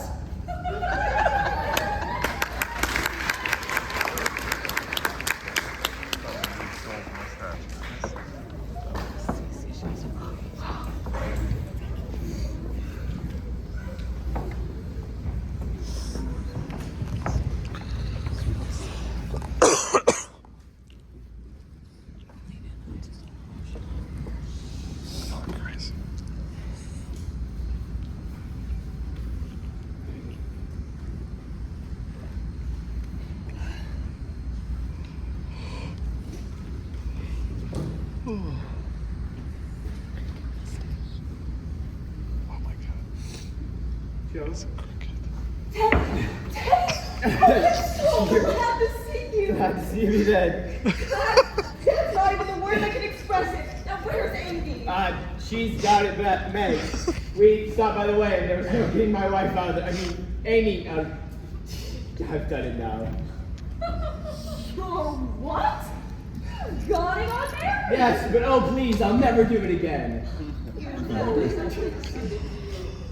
Joe? Glad to see you. Glad to see you then. That's not even the word that can express it. Now where's Amy? She's got it back, Meg. We stopped by the way and there was no getting my wife out of there. I mean, Amy, I've done it now. Oh, what? Got it on there? Yes, but oh please, I'll never do it again.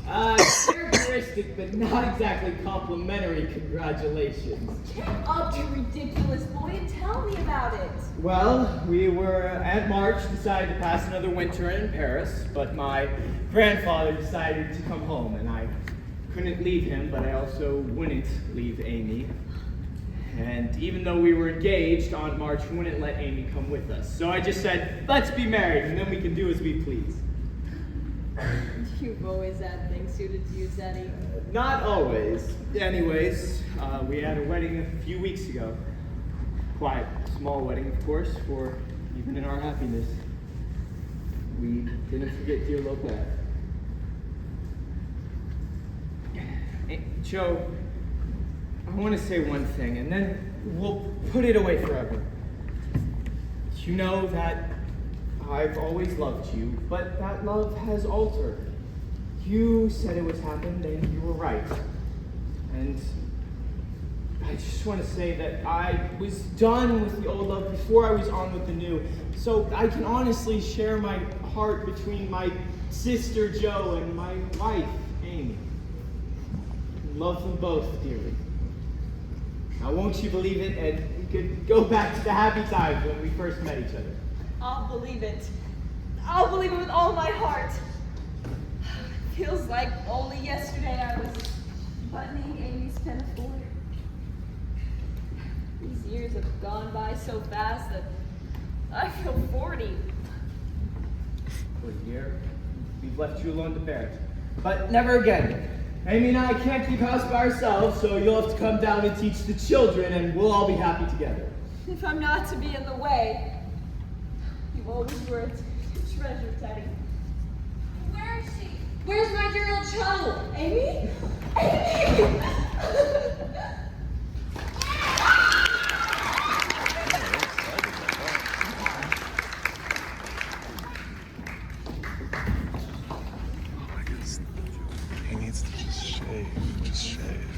Characteristic, but not exactly complimentary congratulations. Get up, you ridiculous boy, and tell me about it. Well, we were at March, decided to pass another winter in Paris, but my grandfather decided to come home, and I couldn't leave him, but I also wouldn't leave Amy. And even though we were engaged, Aunt March wouldn't let Amy come with us. So I just said, let's be married, and then we can do as we please. You've always had things suited to you, Teddy. Not always. Anyways, we had a wedding a few weeks ago. Quite a small wedding, of course, for even in our happiness. We didn't forget dear Lopez. Joe, I want to say one thing, and then we'll put it away forever. You know that I've always loved you, but that love has altered. You said it was happened, and you were right. And I just want to say that I was done with the old love before I was on with the new. So I can honestly share my heart between my sister Jo and my wife, Amy. Love them both dearly. Now won't you believe it, and we could go back to the happy times when we first met each other. I'll believe it. I'll believe it with all my heart. Feels like only yesterday I was buttoning Amy's pinafore. These years have gone by so fast that I feel 40. For a year, we've left you alone to bear it. But never again. Amy and I can't keep house by ourselves, so you'll have to come down and teach the children, and we'll all be happy together. If I'm not to be in the way, you always were a treasure, Teddy. Where is she? Where's my dear old Joe? Amy? Amy! He needs to just shave. Just shave.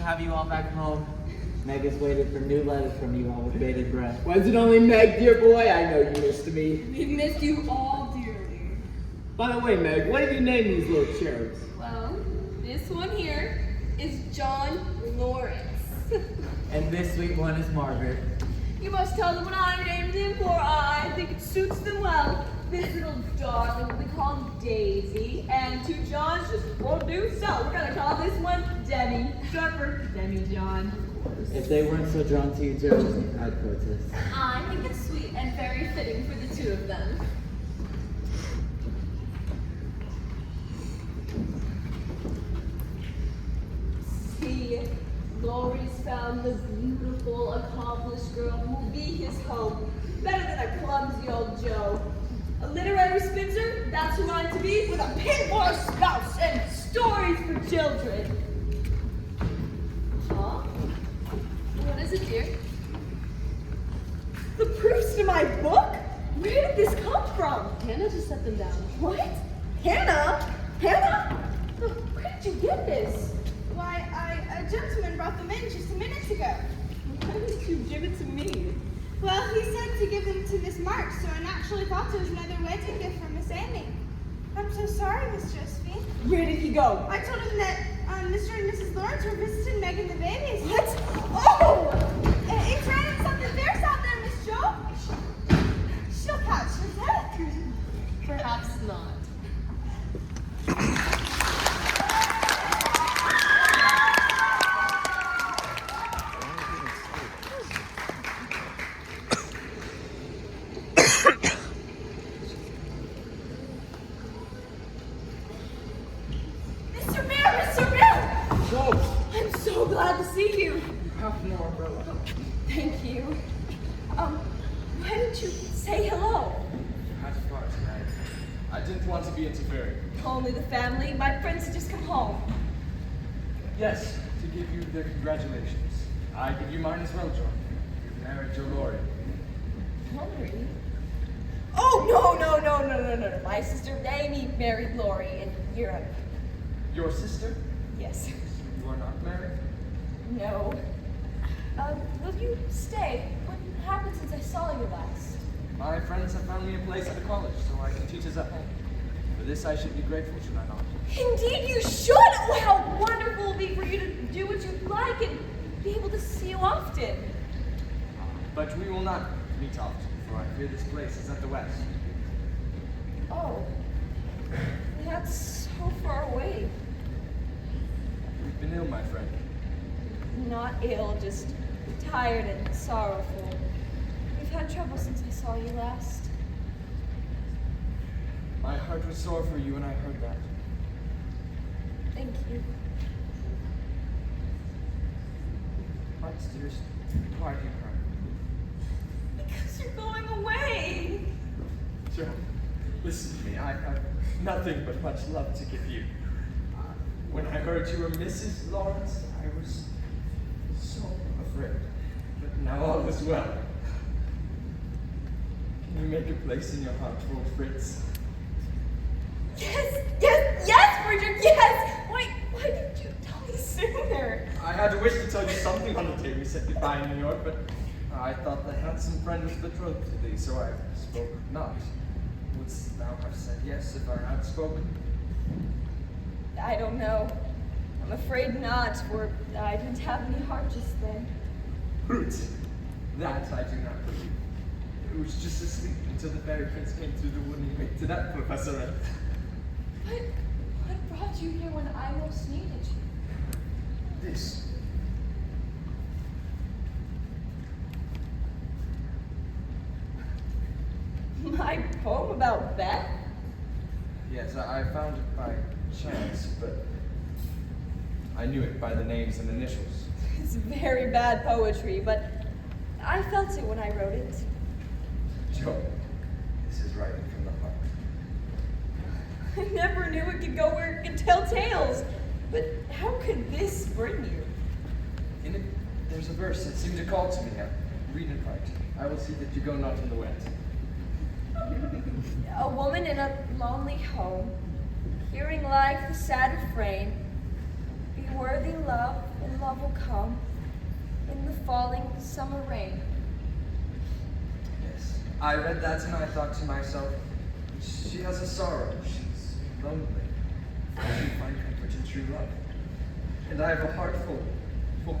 have you all back home. Meg has waited for new letters from you all with bated breath. Was it only Meg, dear boy? I know you missed me. We've missed you all dearly. By the way, Meg, what have you named these little cherubs? Well, this one here is John Lawrence. And this sweet one is Margaret. You must tell them what I named him, for I think it suits them well. This little darling we call Daisy, and two Johns just won't do, so we're gonna call this one Demi. Short for Demi John. If they weren't so drawn to you, Joe, I'd protest. I think it's sweet and very fitting for the two of them. See, Laurie's found the beautiful, accomplished girl who will be his home. Better than a clumsy old Joe. A literary spinster, that's who I'm to be, with a pin for a spouse and stories for children. Huh? What is it, dear? The proofs to my book? Where did this come from? Hannah just set them down. What? Hannah? Hannah? Where did you get this? Why, a gentleman brought them in just a minute ago. Why did you give it to me? Well, he said to give them to Miss March, so I naturally thought it was another wedding gift from Miss Amy. I'm so sorry, Miss Josephine. Where did he go? I told him that Mr. and Mrs. Lawrence were visiting Meg and the babies. What? Oh! It's raining something fierce out there, Miss Jo. She'll catch her death. Perhaps not. Mr. Mayor! Mr. Mayor! I'm so glad to see you. Half an umbrella. Thank you. Why didn't you say hello? Had to part tonight. I didn't want to be interfering. Only the family. My friends had just come home. Yes, to give you their congratulations. I give you mine as well, John. You've married your Lori. Laurie? Oh, no. My sister Amy married Laurie in Europe. Your sister? Yes. You are not married? No. Will you stay? What happened since I saw you last? My friends have found me a place at the college, so I can teach us at home. For this I should be grateful, should I not? Indeed you should! Oh, how wonderful it will be for you to do what you like and be able to see you often. But we will not meet often, for I fear this place is at the west. Oh. That's so far away. You've been ill, my friend. Not ill, just tired and sorrowful. We've had trouble since I saw you last. My heart was sore for you when I heard that. Thank you. But dearest, why do you cry? Because you're going away. Joe, listen to me. I have nothing but much love to give you. When I heard you were Mrs. Lawrence, I was so afraid. But now all is well. Can you make a place in your heart for Fritz? Yes, Bridget, yes! Why didn't you tell me sooner? I had a wish to tell you something on the day we said goodbye in New York, but I thought the handsome friend was betrothed to thee, so I spoke not. Wouldst thou have said yes if I had spoken? I don't know. I'm afraid not, for I didn't have any heart just then. Brute! That I do not believe. It was just asleep until the fairy prince came through the wood and winked to that professor. What brought you here when I most needed you? This. My poem about Beth? Yes, I found it by chance, but I knew it by the names and initials. It's very bad poetry, but I felt it when I wrote it. Joe, this is writing from the heart. I never knew it could go where it could tell tales. But how could this bring you? In it, there's a verse that seemed to call to me. Read it right. I will see that you go not in the wet. A woman in a lonely home, hearing life the sad refrain, be worthy love, and love will come in the falling summer rain. Yes, I read that and I thought to myself, she has a sorrow, she's lonely. She find comfort in true love. And I have a heart full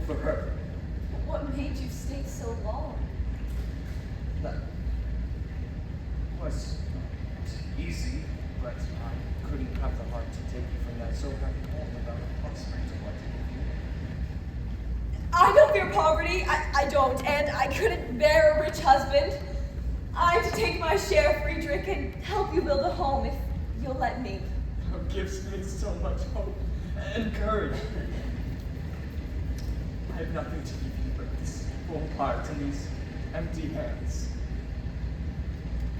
for her. What made you stay so long? That was not easy, but I couldn't have the heart to take you from that so happy home without a prospect of what to give you. I don't fear poverty, I don't, and I couldn't bear a rich husband. I'm to take my share, Friedrich, and help you build a home if you'll let me. Oh, gives me so much hope and courage. I have nothing to give you but this full heart and these empty hands.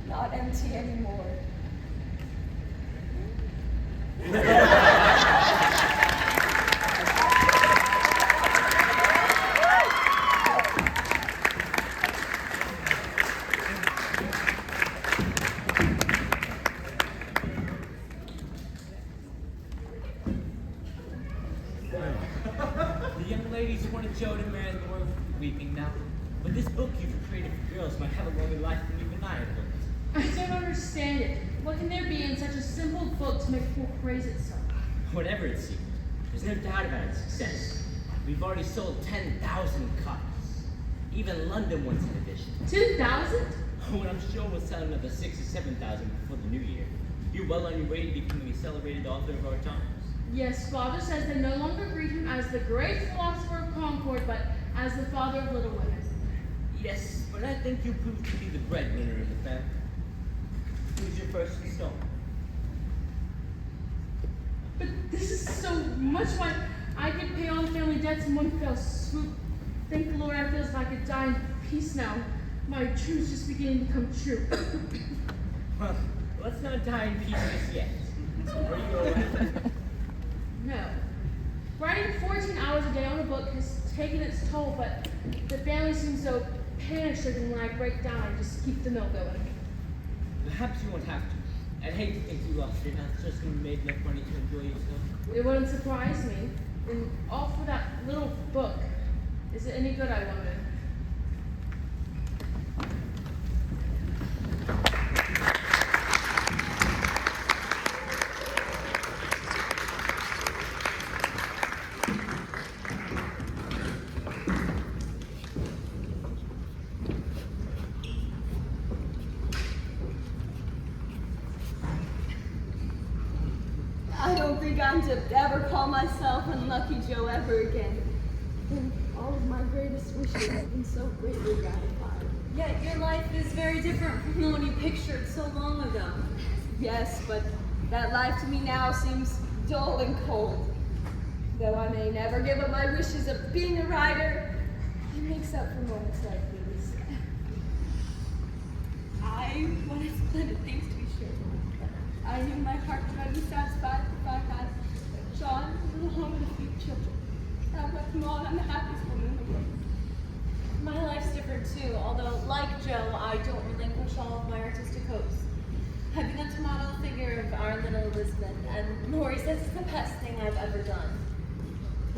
Not empty anymore. The young ladies wanted Joe to marry Laura weeping now. But this book you've created for girls might have a longer life than even I had hoped. I don't understand it. What can there be in such a simple book to make people praise it so? Whatever its secret, there's no doubt about its success. We've already sold 10,000 copies. Even London wants an edition. 2,000? Oh, and I'm sure we'll sell another 6,000 or 7,000 before the new year. You're well on your way to becoming a celebrated author of our times. Yes, Father says they no longer greet him as the great philosopher of Concord, but as the father of little women. Yes, but I think you proved to be the breadwinner in the family. Who's your first installment? But this is so much why I could pay all the family debts in one fell swoop. Thank the Lord, I feel as if I could die in peace now. My dreams just beginning to come true. Well, let's not die in peace just yet. So where you go at? No. Writing 14 hours a day on a book has taken its toll, but the family seems so panic-stricken when I break down. I just keep the mill going. Perhaps you won't have to. I'd hate to think you lost your health just when you made enough money to enjoy yourself. It wouldn't surprise me. And all for that little book. Is it any good, I wonder? I don't think I'm to ever call myself Unlucky Joe ever again. And all of my greatest wishes have been so greatly gratified. Yet your life is very different from the one you pictured so long ago. Yes, but that life to me now seems dull and cold. Though I may never give up my wishes of being a writer, it makes up for moments like these. I wanted splendid things to be sure. I knew my heart would be satisfied if I had John, a little home with a few children. I've left them all, and I'm the happiest woman in the world. My life's different too, although, like Joe, I don't relinquish all of my artistic hopes. I've begun to model a figure of our little Elizabeth, and Lori says it's the best thing I've ever done.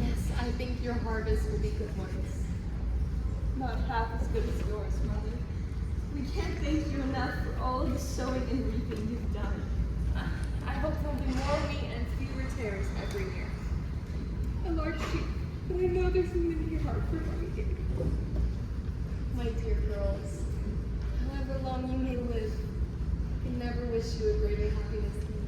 Yes, I think your harvest will be good ones. Not half as good as yours, Mother. We can't thank you enough for all of the sowing and reaping you've done. I hope there'll be more wheat and fewer tares every year. A large sheep, but I know there's room in your heart for one day. My dear girls, however long you may live, I can never wish you a greater happiness than